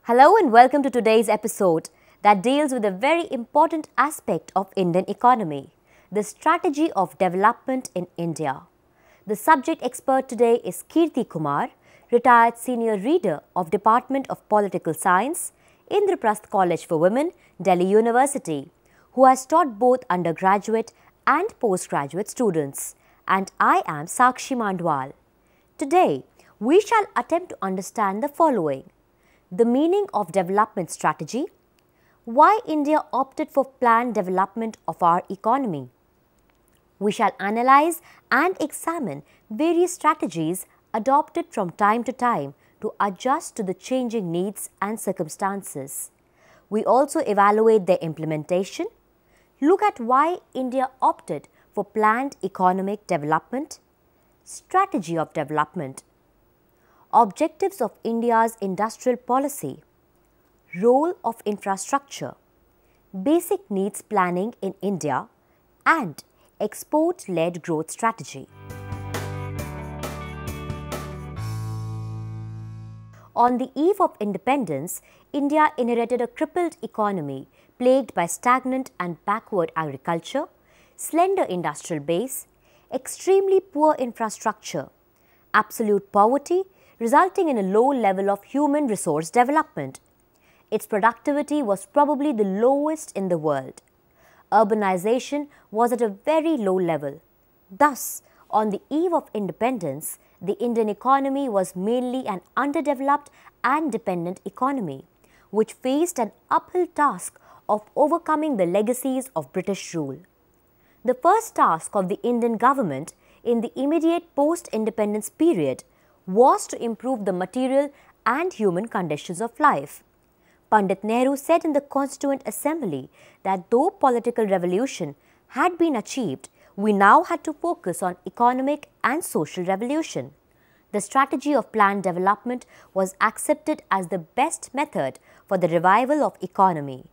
Hello and welcome to today's episode that deals with a very important aspect of Indian economy, the strategy of development in India. The subject expert today is Kirti Kumar, retired senior reader of Department of Political Science, Indraprasth College for Women, Delhi University, who has taught both undergraduate and postgraduate students. And I am Sakshi Mandwal. Today, we shall attempt to understand the following: the meaning of development strategy, why India opted for planned development of our economy. We shall analyze and examine various strategies adopted from time to time to adjust to the changing needs and circumstances. We also evaluate their implementation, look at why India opted for planned economic development, strategy of development, objectives of India's industrial policy, role of infrastructure, basic needs planning in India, and export-led growth strategy. On the eve of independence, India inherited a crippled economy plagued by stagnant and backward agriculture, slender industrial base, extremely poor infrastructure, absolute poverty, resulting in a low level of human resource development. Its productivity was probably the lowest in the world. Urbanization was at a very low level. Thus, on the eve of independence, the Indian economy was mainly an underdeveloped and dependent economy, which faced an uphill task of overcoming the legacies of British rule. The first task of the Indian government in the immediate post-independence period was to improve the material and human conditions of life. Pandit Nehru said in the Constituent Assembly that though political revolution had been achieved, we now had to focus on economic and social revolution. The strategy of planned development was accepted as the best method for the revival of economy.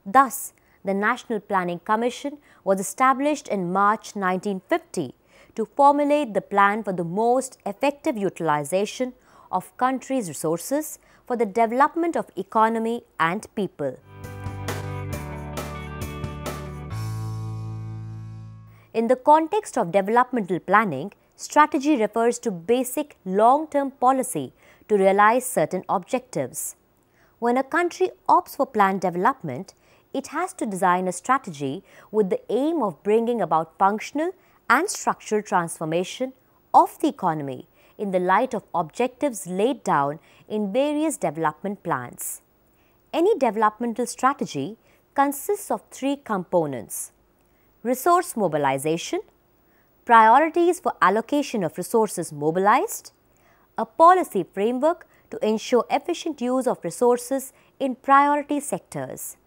Thus, the National Planning Commission was established in March 1950 to formulate the plan for the most effective utilization of country's resources for the development of economy and people. In the context of developmental planning, strategy refers to basic long-term policy to realize certain objectives. When a country opts for planned development, it has to design a strategy with the aim of bringing about functional and structural transformation of the economy in the light of objectives laid down in various development plans. Any developmental strategy consists of three components: resource mobilization, priorities for allocation of resources mobilized, a policy framework to ensure efficient use of resources in priority sectors.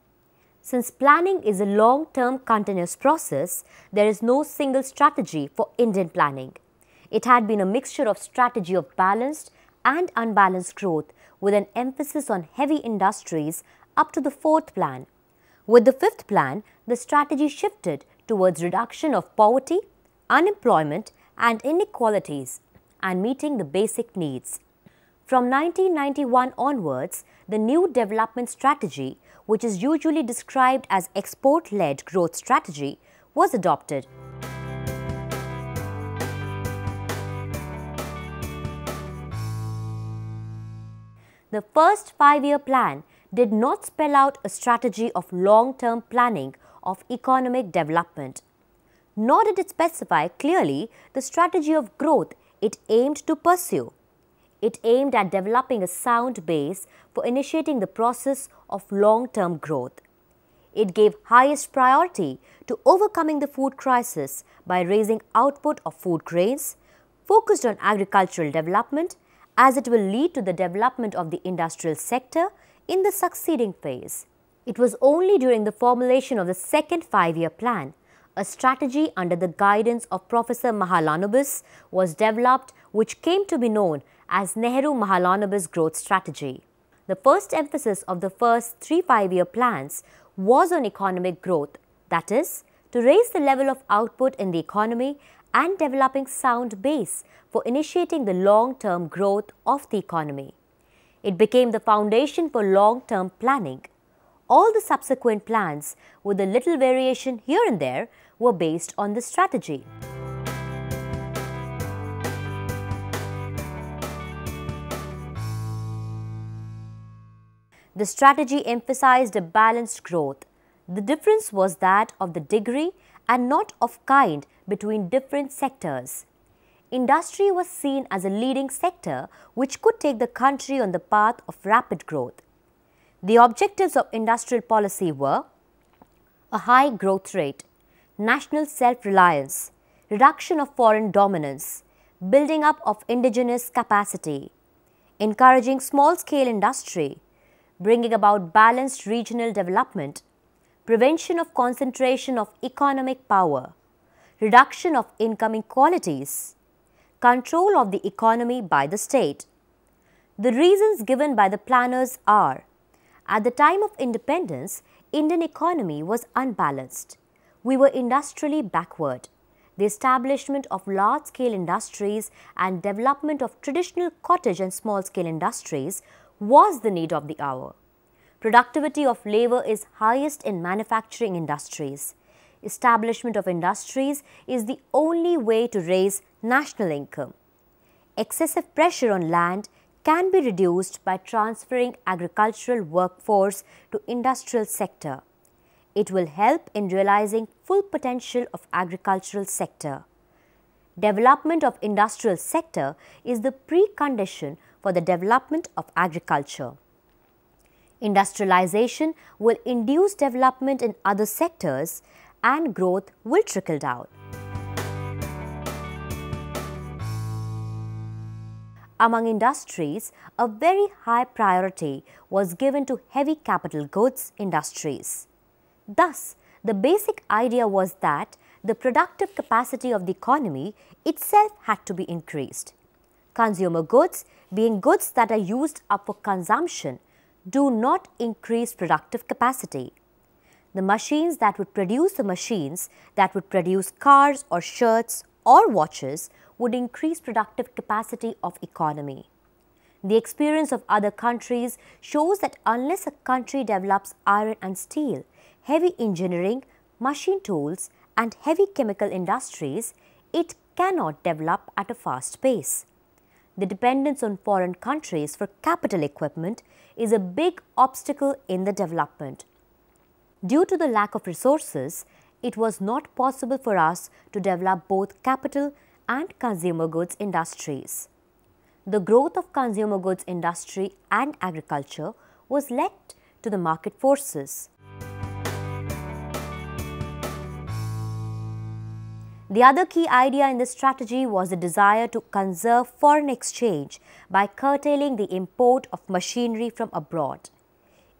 Since planning is a long-term continuous process, there is no single strategy for Indian planning. It had been a mixture of strategy of balanced and unbalanced growth with an emphasis on heavy industries up to the fourth plan. With the fifth plan, the strategy shifted towards reduction of poverty, unemployment and inequalities and meeting the basic needs. From 1991 onwards, the new development strategy, which is usually described as export-led growth strategy, was adopted. The first 5-year plan did not spell out a strategy of long-term planning of economic development, nor did it specify clearly the strategy of growth it aimed to pursue. It aimed at developing a sound base for initiating the process of long-term growth. It gave highest priority to overcoming the food crisis by raising output of food grains, focused on agricultural development, as it will lead to the development of the industrial sector in the succeeding phase. It was only during the formulation of the second 5-year plan, a strategy under the guidance of Professor Mahalanobis was developed, which came to be known as Nehru-Mahalanobis Growth Strategy. The first emphasis of the first 3 5-year plans was on economic growth, that is, to raise the level of output in the economy and developing sound base for initiating the long-term growth of the economy. It became the foundation for long-term planning. All the subsequent plans, with a little variation here and there, were based on this strategy. The strategy emphasized a balanced growth. The difference was that of the degree and not of kind between different sectors. Industry was seen as a leading sector which could take the country on the path of rapid growth. The objectives of industrial policy were a high growth rate, national self-reliance, reduction of foreign dominance, building up of indigenous capacity, encouraging small-scale industry, bringing about balanced regional development, prevention of concentration of economic power, reduction of income inequalities, control of the economy by the state. The reasons given by the planners are: at the time of independence, Indian economy was unbalanced. We were industrially backward. The establishment of large-scale industries and development of traditional cottage and small-scale industries was the need of the hour. Productivity of labor is highest in manufacturing industries. Establishment of industries is the only way to raise national income. Excessive pressure on land can be reduced by transferring agricultural workforce to industrial sector. It will help in realizing full potential of agricultural sector. Development of industrial sector is the precondition for the development of agriculture. Industrialization will induce development in other sectors and growth will trickle down. Among industries, a very high priority was given to heavy capital goods industries. Thus, the basic idea was that the productive capacity of the economy itself had to be increased. Consumer goods, being goods that are used up for consumption, do not increase productive capacity. The machines that would produce cars or shirts or watches would increase productive capacity of economy. The experience of other countries shows that unless a country develops iron and steel, heavy engineering, machine tools and heavy chemical industries, it cannot develop at a fast pace. The dependence on foreign countries for capital equipment is a big obstacle in the development. Due to the lack of resources, it was not possible for us to develop both capital and consumer goods industries. The growth of consumer goods industry and agriculture was left to the market forces. The other key idea in this strategy was the desire to conserve foreign exchange by curtailing the import of machinery from abroad.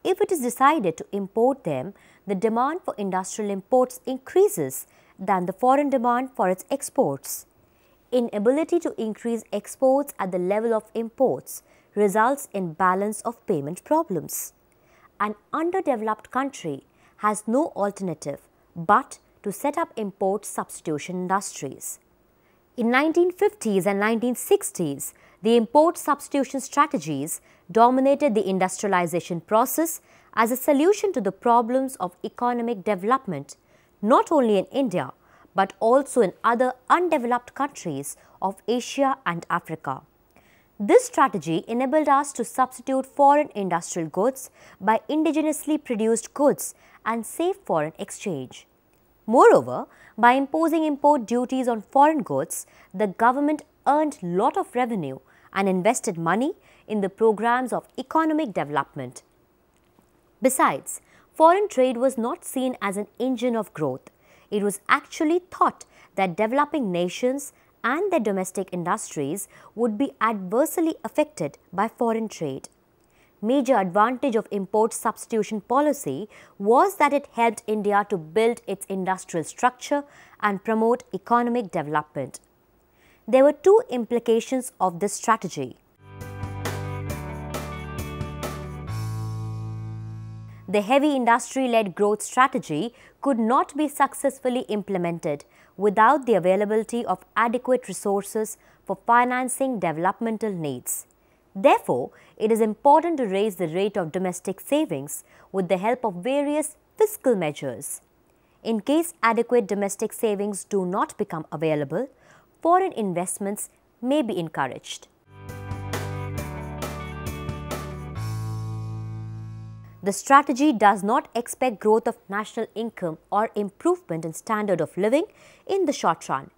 If it is decided to import them, the demand for industrial imports increases than the foreign demand for its exports. Inability to increase exports at the level of imports results in balance of payment problems. An underdeveloped country has no alternative but to set up import substitution industries. In 1950s and 1960s, the import substitution strategies dominated the industrialization process as a solution to the problems of economic development, not only in India, but also in other undeveloped countries of Asia and Africa. This strategy enabled us to substitute foreign industrial goods by indigenously produced goods and save foreign exchange. Moreover, by imposing import duties on foreign goods, the government earned lot of revenue and invested money in the programs of economic development. Besides, foreign trade was not seen as an engine of growth. It was actually thought that developing nations and their domestic industries would be adversely affected by foreign trade. Major advantage of import substitution policy was that it helped India to build its industrial structure and promote economic development. There were two implications of this strategy. The heavy industry-led growth strategy could not be successfully implemented without the availability of adequate resources for financing developmental needs. Therefore, it is important to raise the rate of domestic savings with the help of various fiscal measures. In case adequate domestic savings do not become available, foreign investments may be encouraged. The strategy does not expect growth of national income or improvement in standard of living in the short run.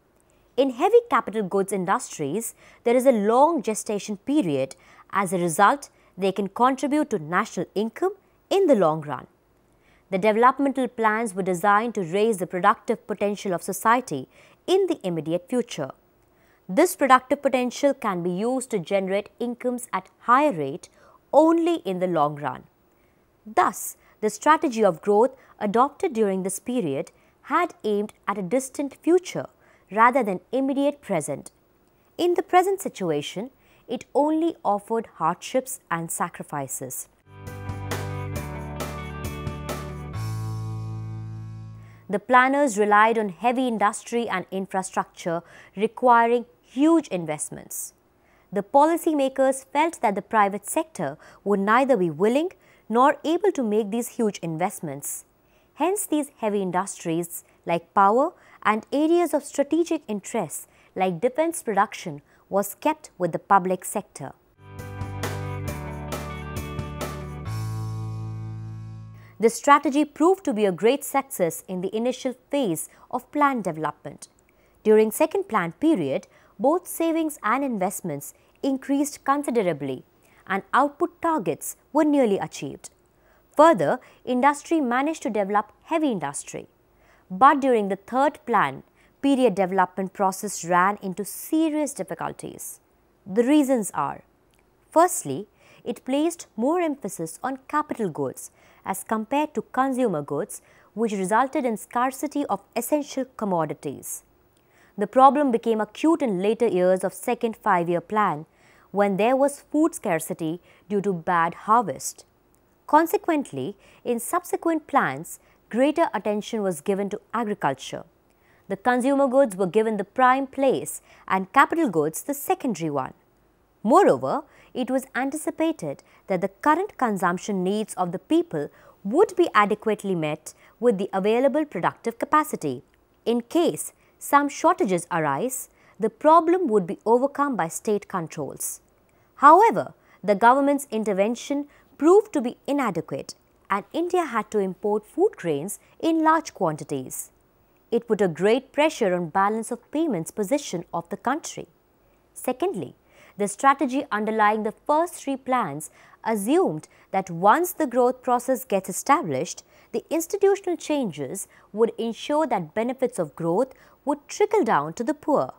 In heavy capital goods industries, there is a long gestation period. As a result, they can contribute to national income in the long run. The developmental plans were designed to raise the productive potential of society in the immediate future. This productive potential can be used to generate incomes at higher rate only in the long run. Thus, the strategy of growth adopted during this period had aimed at a distant future rather than immediate present. In the present situation, it only offered hardships and sacrifices. The planners relied on heavy industry and infrastructure requiring huge investments. The policymakers felt that the private sector would neither be willing nor able to make these huge investments. Hence, these heavy industries like power and areas of strategic interest like defense production was kept with the public sector. This strategy proved to be a great success in the initial phase of planned development. During second planned period, both savings and investments increased considerably and output targets were nearly achieved. Further, industry managed to develop heavy industry. But during the third plan period development process ran into serious difficulties. The reasons are: firstly, it placed more emphasis on capital goods as compared to consumer goods, which resulted in scarcity of essential commodities. The problem became acute in later years of second five-year plan when there was food scarcity due to bad harvest. Consequently, in subsequent plans, greater attention was given to agriculture. The consumer goods were given the prime place and capital goods the secondary one. Moreover, it was anticipated that the current consumption needs of the people would be adequately met with the available productive capacity. In case some shortages arise, the problem would be overcome by state controls. However, the government's intervention proved to be inadequate and India had to import food grains in large quantities. It put a great pressure on balance of payments position of the country. Secondly, the strategy underlying the first three plans assumed that once the growth process gets established, the institutional changes would ensure that benefits of growth would trickle down to the poor.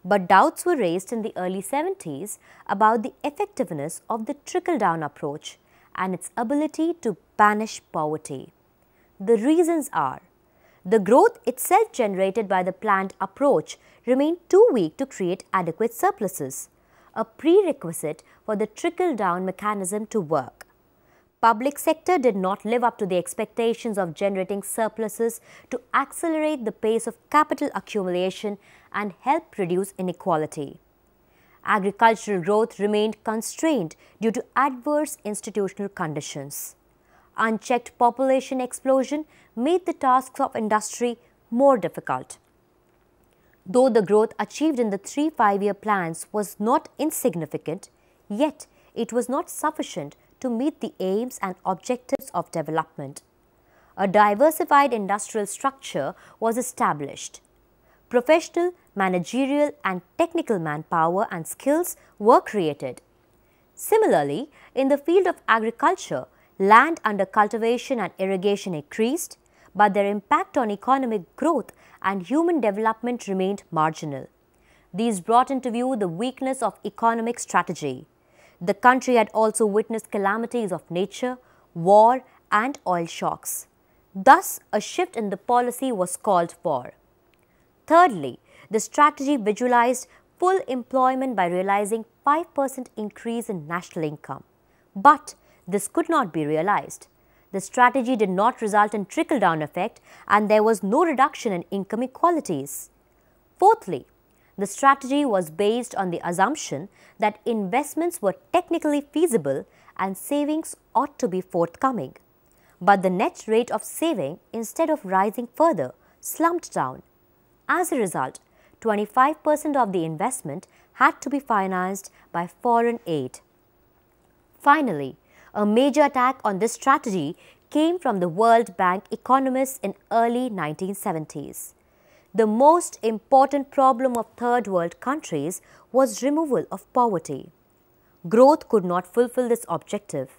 But doubts were raised in the early 70s about the effectiveness of the trickle-down approach and its ability to banish poverty. The reasons are: the growth itself generated by the planned approach remained too weak to create adequate surpluses, a prerequisite for the trickle-down mechanism to work. Public sector did not live up to the expectations of generating surpluses to accelerate the pace of capital accumulation and help reduce inequality. Agricultural growth remained constrained due to adverse institutional conditions. Unchecked population explosion made the tasks of industry more difficult. Though the growth achieved in the 3 5-year plans was not insignificant, yet it was not sufficient to meet the aims and objectives of development. A diversified industrial structure was established. Professional, managerial and technical manpower and skills were created. Similarly, in the field of agriculture, land under cultivation and irrigation increased, but their impact on economic growth and human development remained marginal. These brought into view the weakness of economic strategy. The country had also witnessed calamities of nature, war and oil shocks. Thus, a shift in the policy was called for. Thirdly, the strategy visualized full employment by realizing 5% increase in national income. But this could not be realized. The strategy did not result in trickle-down effect and there was no reduction in income inequalities. Fourthly, The strategy was based on the assumption that investments were technically feasible and savings ought to be forthcoming. But the net rate of saving, instead of rising further, slumped down. As a result, 25% of the investment had to be financed by foreign aid. Finally, a major attack on this strategy came from the World Bank economists in early 1970s. The most important problem of third world countries was removal of poverty. Growth could not fulfill this objective.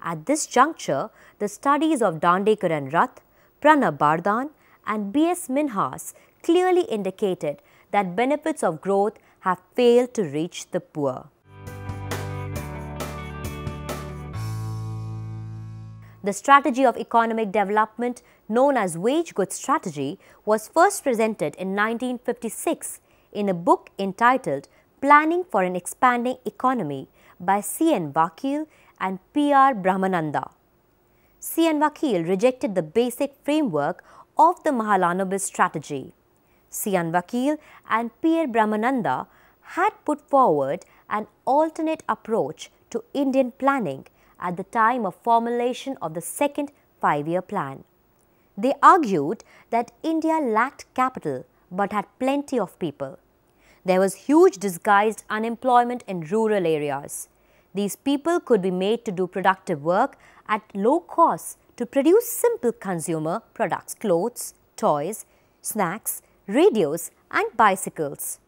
At this juncture, the studies of Dandekar and Rath, Pranab Bardhan and B.S. Minhas clearly indicated that benefits of growth have failed to reach the poor. The strategy of economic development, known as wage goods strategy, was first presented in 1956 in a book entitled Planning for an Expanding Economy by C.N. Vakil and P.R. Brahmananda. C.N. Vakil rejected the basic framework of the Mahalanobis strategy. C.N. Vakil and P.R. Brahmananda had put forward an alternate approach to Indian planning at the time of formulation of the second five-year plan. They argued that India lacked capital but had plenty of people. There was huge disguised unemployment in rural areas. These people could be made to do productive work at low cost to produce simple consumer products, clothes, toys, snacks, radios and bicycles.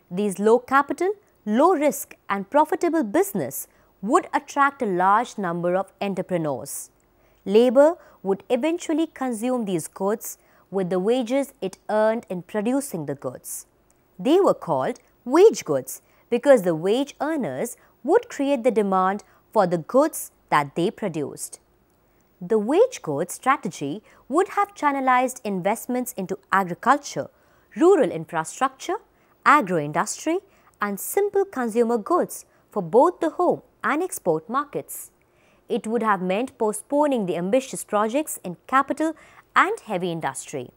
These low capital, low risk and profitable business would attract a large number of entrepreneurs. Labor would eventually consume these goods with the wages it earned in producing the goods. They were called wage goods because the wage earners would create the demand for the goods that they produced. The wage goods strategy would have channelized investments into agriculture, rural infrastructure, agro-industry and simple consumer goods for both the home and export markets. It would have meant postponing the ambitious projects in capital and heavy industry.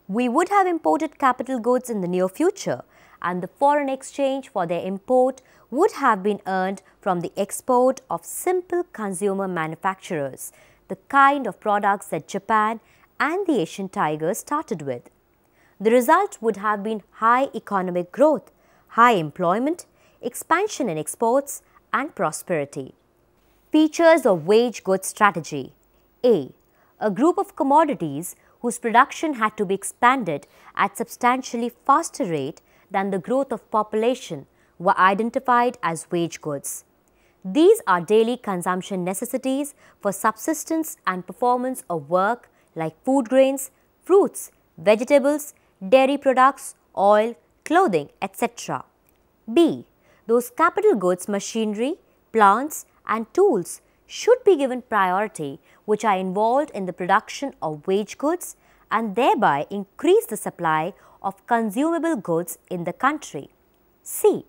We would have imported capital goods in the near future, and the foreign exchange for their import would have been earned from the export of simple consumer manufacturers, the kind of products that Japan and the Asian tigers started with. The result would have been high economic growth, high employment, expansion in exports and prosperity. Features of wage goods strategy. A group of commodities whose production had to be expanded at substantially faster rate than the growth of population were identified as wage goods. These are daily consumption necessities for subsistence and performance of work like food grains, fruits, vegetables, dairy products, oil, clothing, etc. B. Those capital goods, machinery, plants and tools should be given priority which are involved in the production of wage goods and thereby increase the supply of consumable goods in the country. C.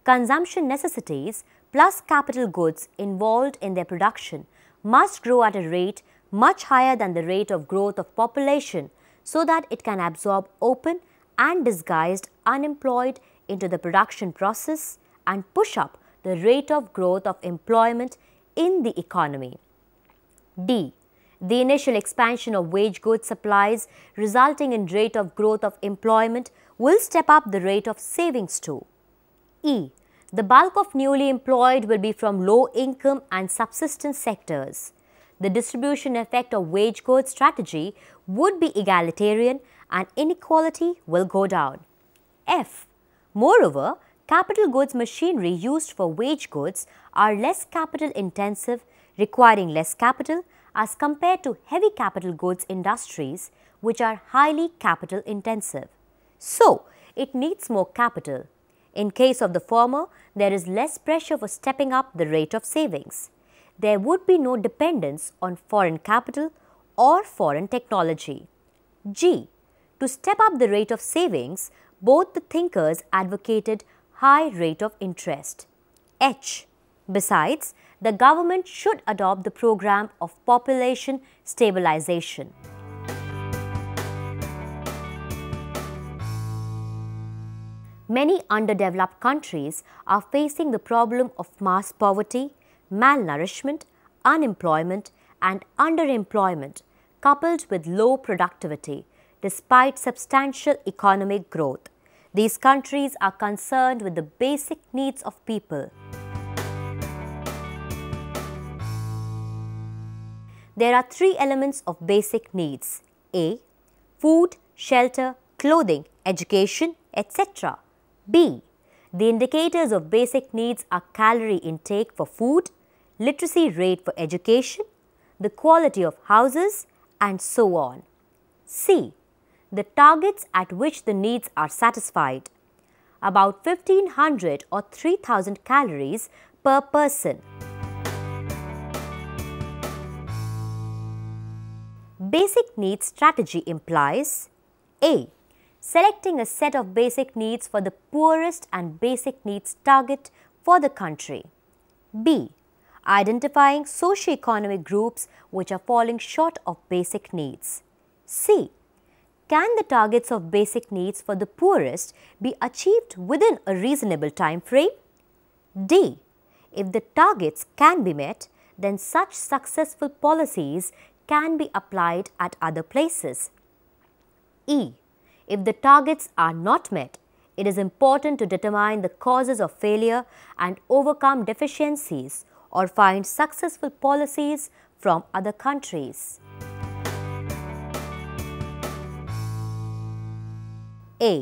Consumption necessities plus capital goods involved in their production must grow at a rate much higher than the rate of growth of population so that it can absorb open and disguised unemployed into the production process and push up the rate of growth of employment in the economy. D. The initial expansion of wage goods supplies resulting in rate of growth of employment will step up the rate of savings too. E. The bulk of newly employed will be from low income and subsistence sectors. The distribution effect of wage goods strategy would be egalitarian and inequality will go down. F. Moreover, capital goods machinery used for wage goods are less capital intensive, requiring less capital as compared to heavy capital goods industries which are highly capital intensive. So, it needs more capital. In case of the former, there is less pressure for stepping up the rate of savings. There would be no dependence on foreign capital or foreign technology. G. To step up the rate of savings, both the thinkers advocated high rate of interest. H. Besides, the government should adopt the program of population stabilization. Many underdeveloped countries are facing the problem of mass poverty, malnourishment, unemployment and underemployment coupled with low productivity despite substantial economic growth. These countries are concerned with the basic needs of people. There are three elements of basic needs: A. Food, shelter, clothing, education, etc. B. The indicators of basic needs are calorie intake for food, literacy rate for education, the quality of houses, and so on. C. The targets at which the needs are satisfied. About 1500 or 3000 calories per person. Basic needs strategy implies: A. Selecting a set of basic needs for the poorest and basic needs target for the country. B. Identifying socio-economic groups which are falling short of basic needs. C. Can the targets of basic needs for the poorest be achieved within a reasonable time frame? D. If the targets can be met, then such successful policies can be applied at other places. E. If the targets are not met, it is important to determine the causes of failure and overcome deficiencies or find successful policies from other countries. A.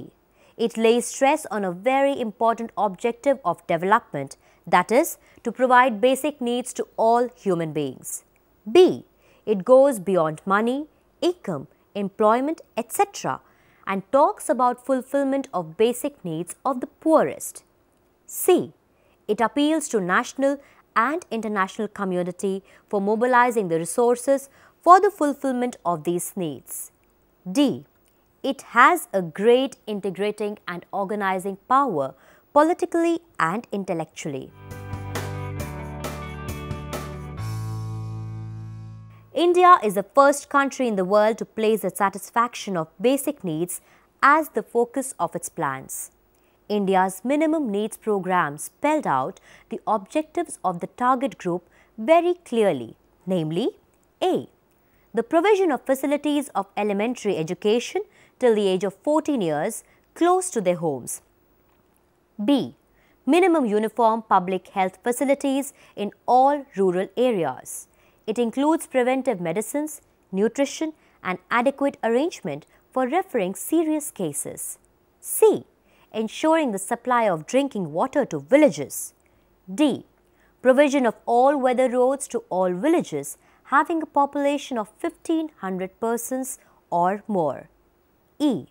It lays stress on a very important objective of development, that is, to provide basic needs to all human beings. B. It goes beyond money, income, employment, etc. and talks about fulfillment of basic needs of the poorest. C. It appeals to national and international community for mobilizing the resources for the fulfillment of these needs. D. It has a great integrating and organizing power politically and intellectually. India is the first country in the world to place the satisfaction of basic needs as the focus of its plans. India's minimum needs program spelled out the objectives of the target group very clearly, namely A. The provision of facilities of elementary education till the age of 14 years close to their homes. B. Minimum uniform public health facilities in all rural areas. It includes preventive medicines, nutrition and adequate arrangement for referring serious cases. C. Ensuring the supply of drinking water to villages. D. Provision of all-weather roads to all villages having a population of 1500 persons or more. E.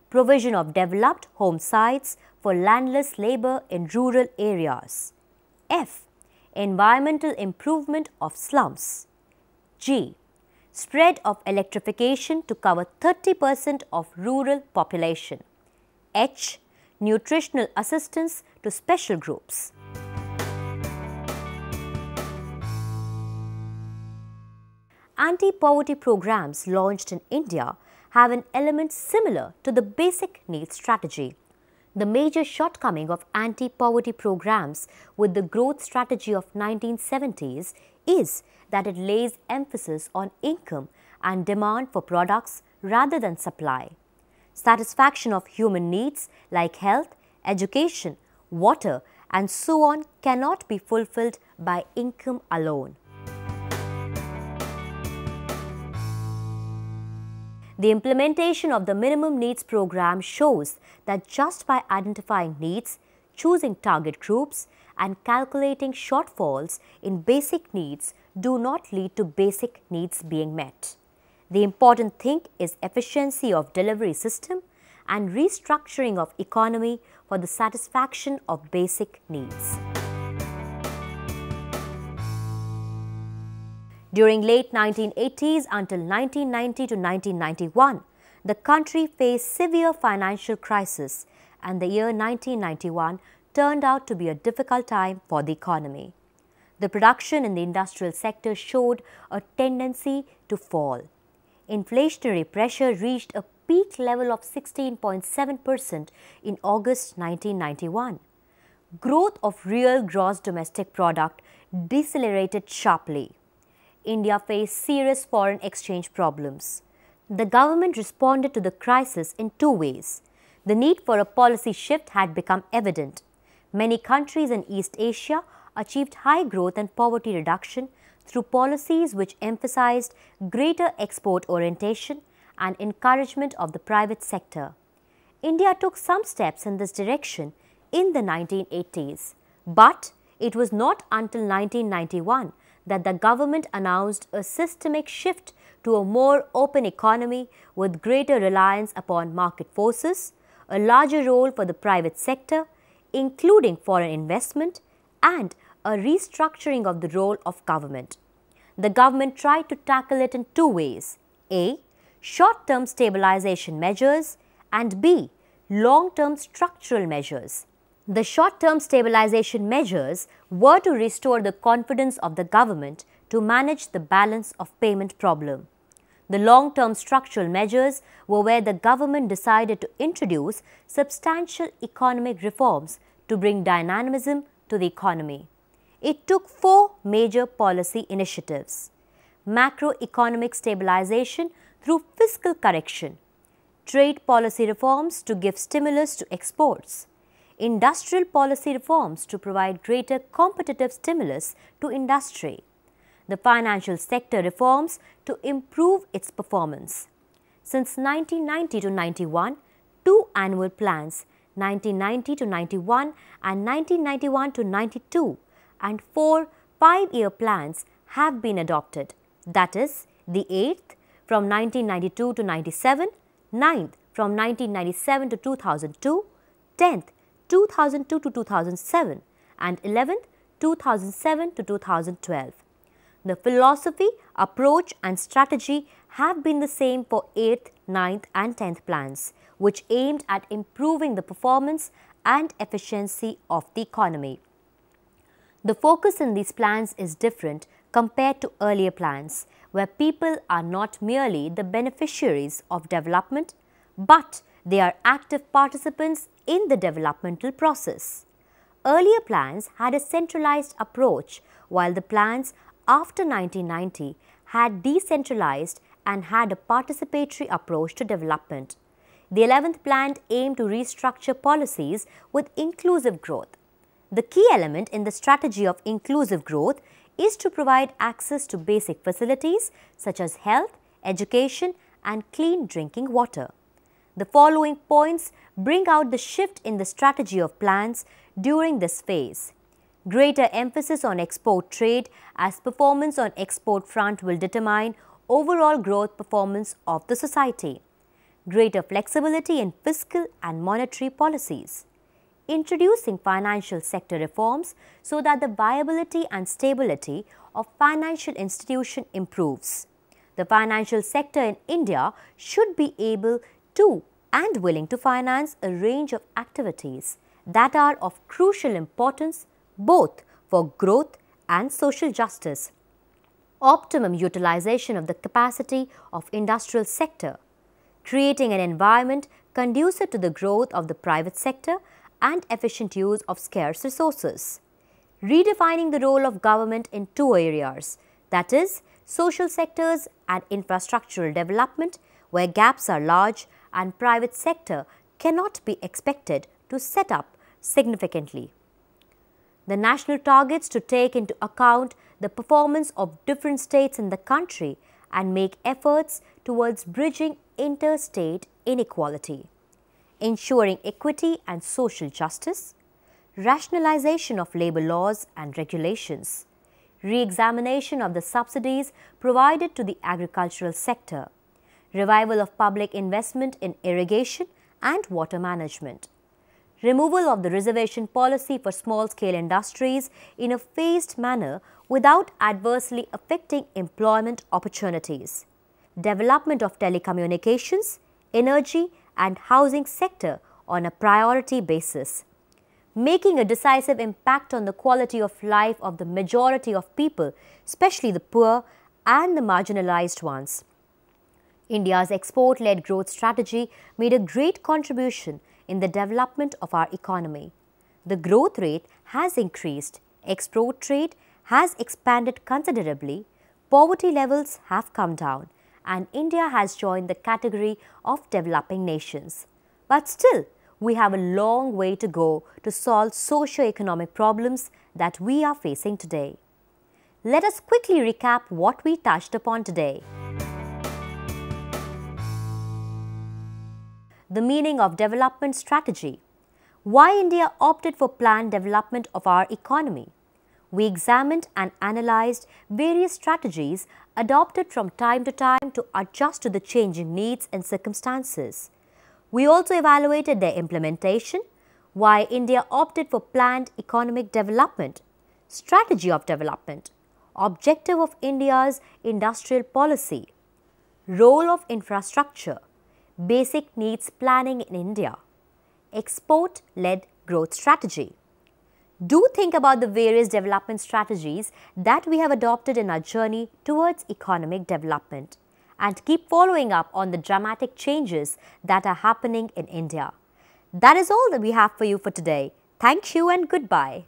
Provision of developed home sites for landless labor in rural areas. F. Environmental improvement of slums. G. Spread of electrification to cover 30% of rural population. H. Nutritional assistance to special groups. Anti-poverty programs launched in India have an element similar to the basic needs strategy. The major shortcoming of anti-poverty programs with the growth strategy of 1970s is that it lays emphasis on income and demand for products rather than supply. Satisfaction of human needs like health, education, water and so on cannot be fulfilled by income alone. The implementation of the minimum needs program shows that just by identifying needs, choosing target groups and calculating shortfalls in basic needs do not lead to basic needs being met. The important thing is efficiency of delivery system and restructuring of economy for the satisfaction of basic needs. During late 1980s until 1990 to 1991, the country faced severe financial crisis and the year 1991 turned out to be a difficult time for the economy. The production in the industrial sector showed a tendency to fall. Inflationary pressure reached a peak level of 16.7% in August 1991. Growth of real gross domestic product decelerated sharply. India faced serious foreign exchange problems. The government responded to the crisis in two ways. The need for a policy shift had become evident. Many countries in East Asia achieved high growth and poverty reduction through policies which emphasized greater export orientation and encouragement of the private sector. India took some steps in this direction in the 1980s, but it was not until 1991 that the government announced a systemic shift to a more open economy with greater reliance upon market forces, a larger role for the private sector, including foreign investment, and a restructuring of the role of government. The government tried to tackle it in two ways: A. Short-term stabilization measures, and B. Long-term structural measures. The short-term stabilization measures were to restore the confidence of the government to manage the balance of payment problem. The long-term structural measures were where the government decided to introduce substantial economic reforms to bring dynamism to the economy. It took four major policy initiatives: macroeconomic stabilization through fiscal correction, trade policy reforms to give stimulus to exports, industrial policy reforms to provide greater competitive stimulus to industry, the financial sector reforms to improve its performance. Since 1990 to 91, two annual plans, 1990 to 91 and 1991 to 92, and four 5-year plans have been adopted. That is, the 8th from 1992 to 97, 9th from 1997 to 2002, 10th 2002 to 2007, and 11th 2007 to 2012. The philosophy, approach and strategy have been the same for 8th, 9th and 10th plans, which aimed at improving the performance and efficiency of the economy. The focus in these plans is different compared to earlier plans, where people are not merely the beneficiaries of development, but they are active participants in the developmental process. Earlier plans had a centralized approach, while the plans after 1990 had decentralized and had a participatory approach to development. The 11th plan aimed to restructure policies with inclusive growth. The key element in the strategy of inclusive growth is to provide access to basic facilities such as health, education, and clean drinking water. The following points bring out the shift in the strategy of plans during this phase. Greater emphasis on export trade, as performance on export front will determine overall growth performance of the society. Greater flexibility in fiscal and monetary policies. Introducing financial sector reforms so that the viability and stability of financial institution improves. The financial sector in India should be able to and willing to finance a range of activities that are of crucial importance both for growth and social justice. Optimum utilization of the capacity of industrial sector, creating an environment conducive to the growth of the private sector and efficient use of scarce resources. Redefining the role of government in two areas, that is, social sectors and infrastructural development, where gaps are large and private sector cannot be expected to set up significantly. The national targets to take into account the performance of different states in the country and make efforts towards bridging interstate inequality. Ensuring equity and social justice, rationalization of labor laws and regulations, re-examination of the subsidies provided to the agricultural sector, revival of public investment in irrigation and water management, removal of the reservation policy for small-scale industries in a phased manner without adversely affecting employment opportunities, development of telecommunications, energy and housing sector on a priority basis, making a decisive impact on the quality of life of the majority of people, especially the poor and the marginalized ones, India's export-led growth strategy made a great contribution in the development of our economy. The growth rate has increased, export trade has expanded considerably, poverty levels have come down, and India has joined the category of developing nations. But still, we have a long way to go to solve socio-economic problems that we are facing today. Let us quickly recap what we touched upon today. The meaning of development strategy. Why India opted for planned development of our economy. We examined and analysed various strategies adopted from time to adjust to the changing needs and circumstances. We also evaluated their implementation, why India opted for planned economic development, strategy of development, objective of India's industrial policy, role of infrastructure, basic needs planning in India, export-led growth strategy. Do think about the various development strategies that we have adopted in our journey towards economic development and keep following up on the dramatic changes that are happening in India. That is all that we have for you for today. Thank you and goodbye.